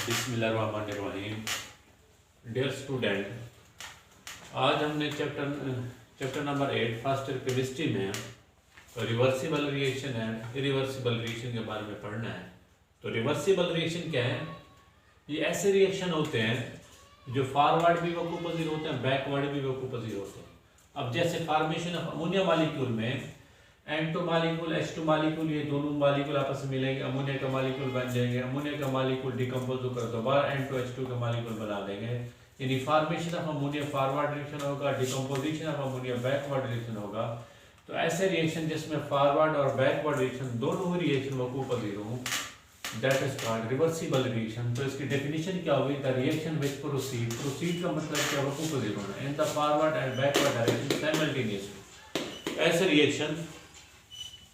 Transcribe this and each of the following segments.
बिस्मिल्लाहिर्रहमानिर्रहीम। Dear student, आज हमने chapter number 8 first year chemistry में reversible reaction and irreversible reaction के बारे में पढ़ना है। तो रिवर्सिबल रिएक्शन क्या है? ये ऐसे रिएक्शन होते हैं जो फॉरवर्ड भी वकूफ पजीर होते हैं, बैकवर्ड भी वकूफ पजीर होते हैं। अब जैसे फॉर्मेशन ऑफ अमोनिया मॉलिक्यूल में N2 मॉलिक्यूल H2 मॉलिक्यूल, ये दोनों मॉलिक्यूल आपस में मिलेंगे, अमोनिया का मॉलिक्यूल बन जाएंगे। अमोनिया का मॉलिक्यूल डिकम्पोज होकर दोबारा N2H2 का मॉलिक्यूल बना देंगे। यानी formation of ammonia forward reaction होगा, decomposition of ammonia backward reaction होगा। तो ऐसे रिएक्शन जिसमें फॉरवर्ड और बैकवर्ड रिएक्शन दोनों ही रिएक्शन वकूफ पजीर हों, that is called reversible reaction. तो इसकी डेफिनेशन क्या हुई? द रिएक्शन विच प्रोसीड का मतलब क्या? वकूफ पजीर होना in the forward and backward direction simultaneously. ऐसे रिएक्शन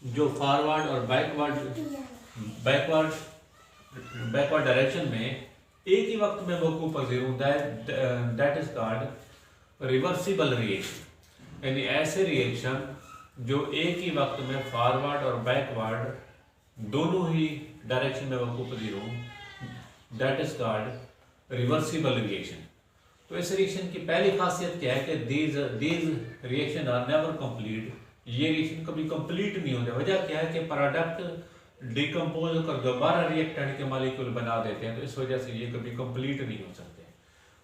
जो फॉरवर्ड और बैकवर्ड डायरेक्शन में एक ही वक्त में वकूफ पजीर हो, that is called reversible reaction. यानी ऐसे रिएक्शन जो एक ही वक्त में फॉरवर्ड और बैकवर्ड दोनों ही डायरेक्शन में वकूफ पजीर हो, that is called reversible reaction. तो इस रिएक्शन की पहली खासियत क्या है कि these reaction are never complete. ये रिएक्शन कभी कंप्लीट नहीं होते। वजह क्या है कि प्रोडक्ट डिकम्पोज होकर दोबारा रिएक्टेंट के मॉलिक्यूल बना देते हैं, तो इस वजह से ये कभी कंप्लीट नहीं हो सकते।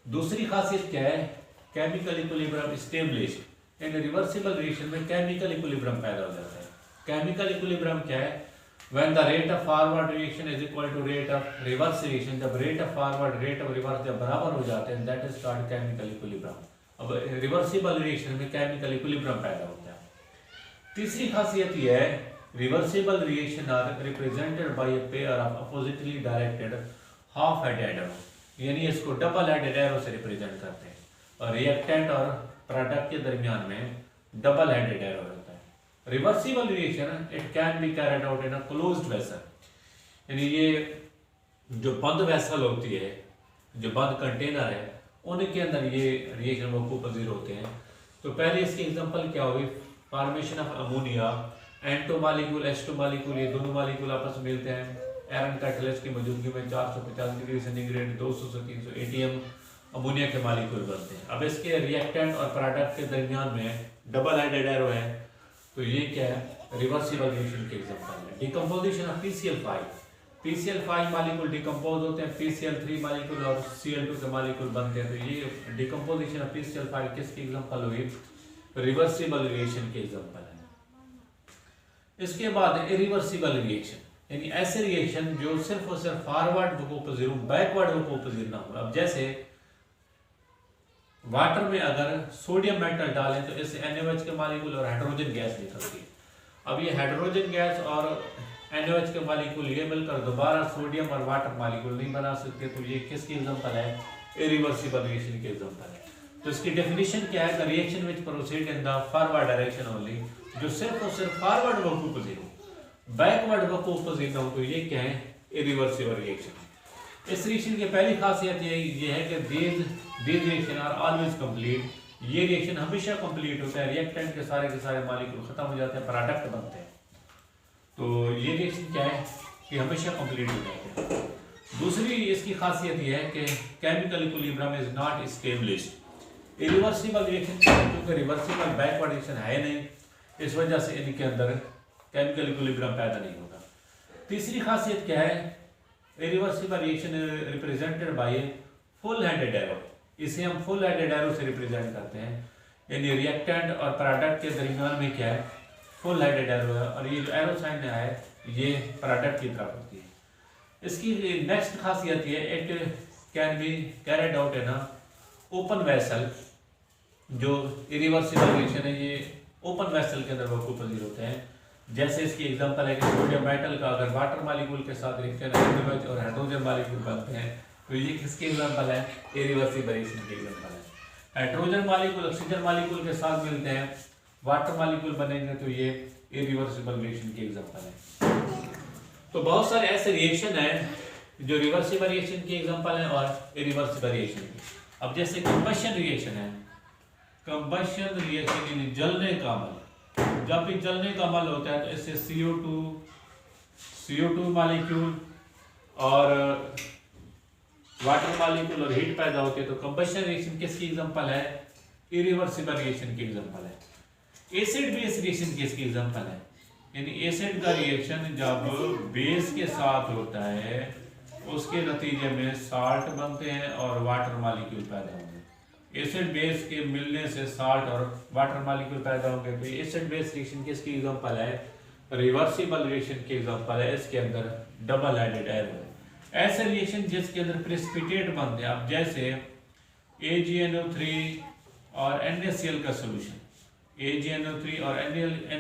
दूसरी खासियत क्या है? Chemical equilibrium established. इन रिवर्सिबल रिएक्शन में केमिकल इक्विलिब्रियम पैदा हो जाता है। केमिकल इक्विलिब्रियम क्या है? When the rate of forward reaction is equal to rate of reverse reaction. जब rate of forward rate of reverse जब बराबर हो जाते हैं, that is called chemical equilibrium. अब रिवर्सिबल रिएक्शन में केमिकल इक्विलिब्रियम पैदा होता है। तीसरी खासियत यह है, reversible reaction are represented by a pair of oppositely directed half headed arrow. यानी इसको डबल हेडेड एरो से रिप्रेजेंट करते हैं, और रिएक्टेंट और प्रोडक्ट के दरमियान में डबल हेडेड एरो होता है। Reversible reaction it can be carried out in a closed vessel. यानी ये जो बंद वेसल होती है, जो बंद कंटेनर है, उनके अंदर ये रिएक्शन वकूफ पजीर होते हैं। तो पहले इसकी एग्जांपल क्या हुई? Formation of ammonia, N2 molecule H2 molecule, ये दोनों मॉलिक्यूल आपस में मिलते हैं। एरन कैटलिस्ट की मौजूदगी में 450 डिग्री सेंटीग्रेड 200 से 300 ATM अमोनिया के मॉलिक्यूल बनते हैं। अब इसके रिएक्टेंट और प्रोडक्ट के दरमियान में डबल हेडेड एरो है, तो ये क्या है? रिवर्सिबल रिएक्शन के एग्जांपल है। Decomposition of PCl5 molecule decompose होते हैं, PCl3 मॉलिक्यूल और Cl2 के मॉलिक्यूल बनते हैं। तो ये डिकम्पोजिशन ऑफ PCl5 किसकी एग्जांपल हुई? रिवर्सिबल रिएक्शन के एग्जांपल है। इसके बाद इरिवर्सिबल रिएक्शन, यानी ऐसे रिएक्शन जो सिर्फ और सिर्फ फॉरवर्ड वकूफ पजीर हो, बैकवर्ड वकूफ पजीर ना हो। अब जैसे वाटर में अगर सोडियम मेटल डालें तो इससे NaOH के मॉलिक्यूल और हाइड्रोजन गैस निकलती है। अब ये हाइड्रोजन गैस और NaOH के मॉलिक्यूल ये मिलकर दोबारा सोडियम और वाटर मॉलिक्यूल नहीं बना सकते। तो ये किसकी एग्जांपल है? इरिवर्सिबल रिएक्शन के एग्जांपल है। तो इसकी डेफिनेशन क्या है? The reaction which proceed in the forward direction only. जो सिर्फ और सिर्फ फॉरवर्ड वकूफ पजीर हो, बैकवर्ड वकूफ पजीर ना हो, तो ये क्या है? Irreversible reaction. इस रिएक्शन की पहली खासियत ये है कि these reaction are always complete. ये रिएक्शन हमेशा कंप्लीट होता है। रिएक्टेंट के सारे मॉलिक्यूल खत्म हो जाते हैं, प्रोडक्ट बनते हैं। तो ये रिएक्शन क्या है कि हमेशा कंप्लीट हो जाते हैं। दूसरी इसकी खासियत ये है कि chemical equilibrium is not established. Irreversible reaction क्योंकि रिवर्सिबल बैकवर्ड रिएक्शन है नहीं, इस वजह से इनके अंदर केमिकल इक्विलिब्रियम पैदा नहीं होगा। तीसरी खासियत क्या है? Irreversible reaction represented by full headed arrow. इसे हम फुल हेडेड एरो से रिप्रेजेंट करते हैं। यानी रिएक्टेंट और प्रोडक्ट के दरमियान में क्या है? फुल हेडेड एरो है, और ये जो एरो साइन है ये प्रोडक्ट की तरफ होती है। इसकी नेक्स्ट खासियत ये, it can be carried out in open vessel. जो इरिवर्सिबल रिएक्शन है ये ओपन वेसल के अंदर वकूफ पजीर होते हैं। जैसे इसकी एग्जांपल है कि सोडियम मेटल का अगर वाटर मॉलिक्यूल के साथ रिएक्शन NaOH और हाइड्रोजन मॉलिक्यूल बनते हैं, तो ये किसकी एग्जांपल है? इरिवर्सिबल रिएक्शन की एग्जांपल है। हाइड्रोजन मॉलिक्यूल ऑक्सीजन मॉलिक्यूल के साथ मिलते हैं, वाटर मॉलिक्यूल बनेंगे, तो ये इरिवर्सिबल रिएक्शन की एग्जांपल है। तो बहुत सारे ऐसे रिएक्शन हैं जो रिवर्सिबल रिएक्शन की एग्जांपल है और इरिवर्सिबल रिएक्शन की। अब जैसे कंबशन रिएक्शन है, कंबशन रिएक्शन यानी जलने का अमल। जब भी जलने का अमल होता है तो इससे CO2 मॉलिक्यूल और वाटर मॉलिक्यूल और हीट पैदा होती है, तो कंबशन रिएक्शन किसकी एग्जांपल है? इरिवर्सिबल रिएक्शन की एग्जांपल है। एसिड बेस रिएक्शन किसकी एग्जांपल है? यानी एसिड का रिएक्शन जब बेस के साथ होता है उसके नतीजे में साल्ट बनते हैं और वाटर मॉलिक्यूल पैदा होंगे। एसिड बेस के मिलने से साल्ट और वाटर मॉलिक्यूल पैदा होंगे। तो एसिड बेस रिएक्शन किसकी एग्जांपल है? रिवर्सिबल रिएक्शन की एग्जांपल है। इसके अंदर डबल एडेड एरर है। ऐसे रिएक्शन जिसके अंदर प्रेसिपिटेट बनते हैं, अब जैसे AgNO3 और NaCl का सोल्यूशन, AgNO3 और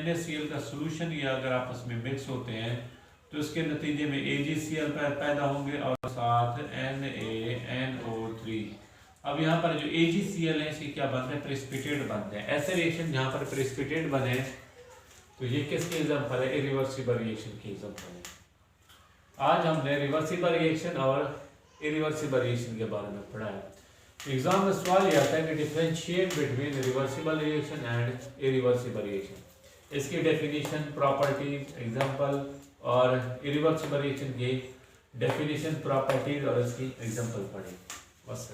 NaCl का सोल्यूशन ये अगर आपस में मिक्स होते हैं तो उसके नतीजे में AgCl पैदा होंगे और साथ NaNO3। अब यहाँ पर जो AgCl है इसकी क्या बनते हैं? प्रेसिपिटेट बनते हैं। ऐसे रिएक्शन जहाँ पर प्रेसिपिटेट बने तो ये किसके एग्जांपल है? इरिवर्सिबल रिएक्शन के एग्जांपल है। आज हमने रिवर्सिबल रिएक्शन और इरिवर्सिबल रिएक्शन के बारे में पढ़ा है। एग्जाम में सवाल यह आता है कि differentiate between reversible reaction and irreversible reaction. इसकी डेफिनेशन, प्रॉपर्टीज, एग्जांपल और इरिवर्सिबल रिएक्शन की डेफिनेशन, प्रॉपर्टीज और इसकी एग्जांपल पढ़ें। बस